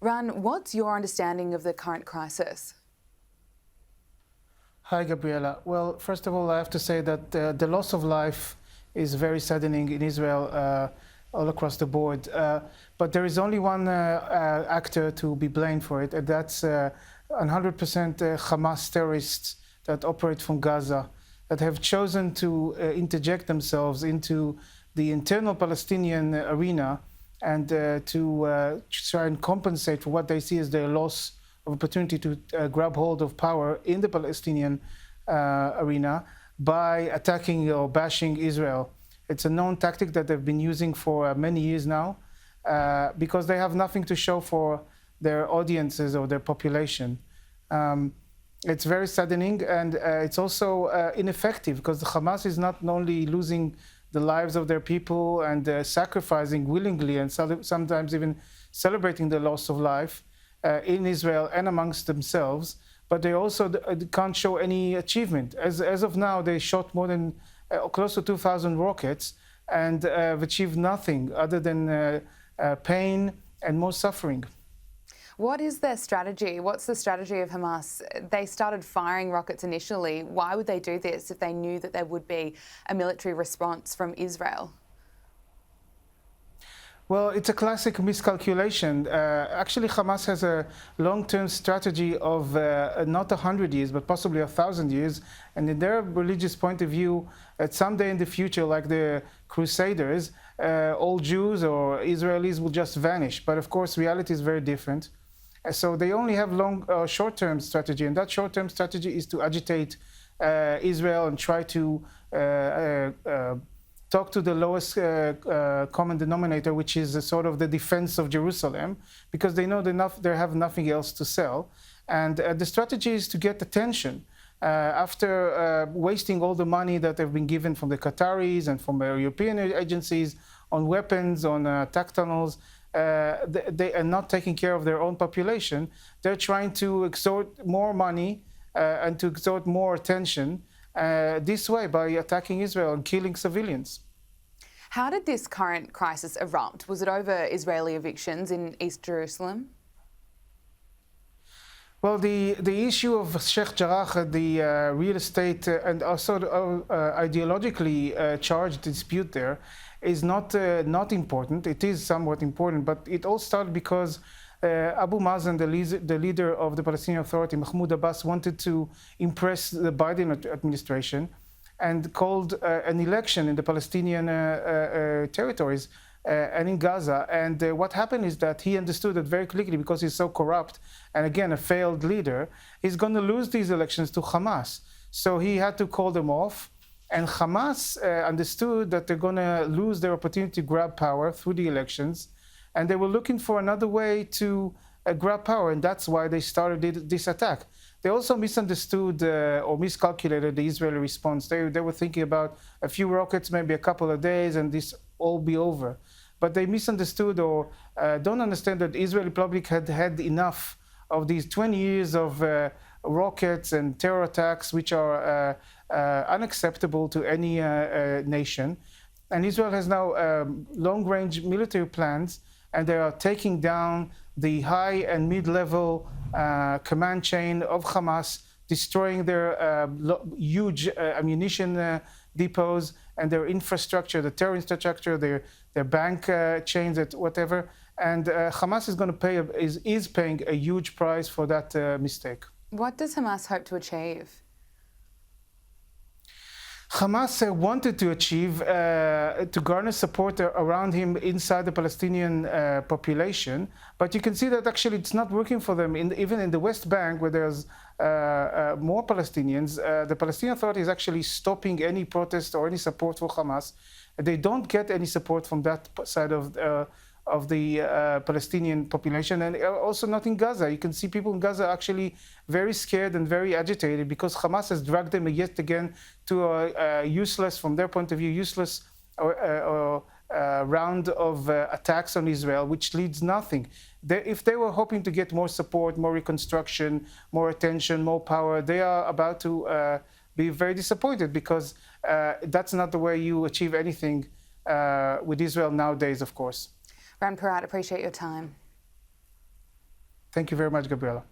Ran, what's your understanding of the current crisis? Hi, Gabriela. Well, first of all, I have to say that the loss of life is very saddening in Israel all across the board. But there is only one actor to be blamed for it, and that's 100% Hamas terrorists that operate from Gaza, that have chosen to interject themselves into the internal Palestinian arena and to try and compensate for what they see as their loss of opportunity to grab hold of power in the Palestinian arena by attacking or bashing Israel. It's a known tactic that they've been using for many years now because they have nothing to show for their audiences or their population. It's very saddening, and it's also ineffective because the Hamas is not only losing the lives of their people and sacrificing willingly and sometimes even celebrating the loss of life in Israel and amongst themselves, but they also can't show any achievement. As of now, they shot more than close to 2,000 rockets and have achieved nothing other than pain and more suffering. What is their strategy? What's the strategy of Hamas? They started firing rockets initially. Why would they do this if they knew that there would be a military response from Israel? Well, it's a classic miscalculation. Actually, Hamas has a long-term strategy of not 100 years, but possibly 1,000 years. And in their religious point of view, at some day in the future, like the Crusaders, all Jews or Israelis will just vanish. But of course, reality is very different. So they only have short-term strategy. And that short-term strategy is to agitate Israel and try to talk to the lowest common denominator, which is sort of the defense of Jerusalem, because they know they have nothing else to sell. And the strategy is to get attention. After wasting all the money that have been given from the Qataris and from European agencies on weapons, on attack tunnels, they are not taking care of their own population. They're trying to extort more money and to extort more attention this way by attacking Israel and killing civilians. How did this current crisis erupt? Was it over Israeli evictions in East Jerusalem? Well, the issue of Sheikh Jarrah, the real estate and also ideologically charged dispute there is not important. It is somewhat important, but it all started because Abu Mazen, the leader of the Palestinian Authority, Mahmoud Abbas, wanted to impress the Biden administration and called an election in the Palestinian territories and in Gaza. And what happened is that he understood that very quickly, because he's so corrupt and again a failed leader, he's going to lose these elections to Hamas. So he had to call them off. And Hamas understood that they're going to lose their opportunity to grab power through the elections. And they were looking for another way to grab power, and that's why they started this attack. They also misunderstood or miscalculated the Israeli response. They were thinking about a few rockets, maybe a couple of days, and this all be over. But they misunderstood or don't understand that the Israeli public had had enough of these 20 years of rockets and terror attacks, which are unacceptable to any nation. And Israel has now long-range military plans, and they are taking down the high and mid-level command chain of Hamas, destroying their huge ammunition depots and their infrastructure, the terror infrastructure, their bank chains, whatever. And Hamas is going to pay is paying a huge price for that mistake. What does Hamas hope to achieve? Hamas wanted to achieve, to garner support around him inside the Palestinian population, but you can see that actually it's not working for them. Even in the West Bank, where there's more Palestinians, the Palestinian Authority is actually stopping any protest or any support for Hamas. They don't get any support from that side of the Palestinian population, and also not in Gaza. You can see people in Gaza actually very scared and very agitated because Hamas has dragged them yet again to a useless, from their point of view, useless round of attacks on Israel, which leads nothing. If they were hoping to get more support, more reconstruction, more attention, more power, they are about to be very disappointed because that's not the way you achieve anything with Israel nowadays, of course. Ran Porat, appreciate your time. Thank you very much, Gabriela.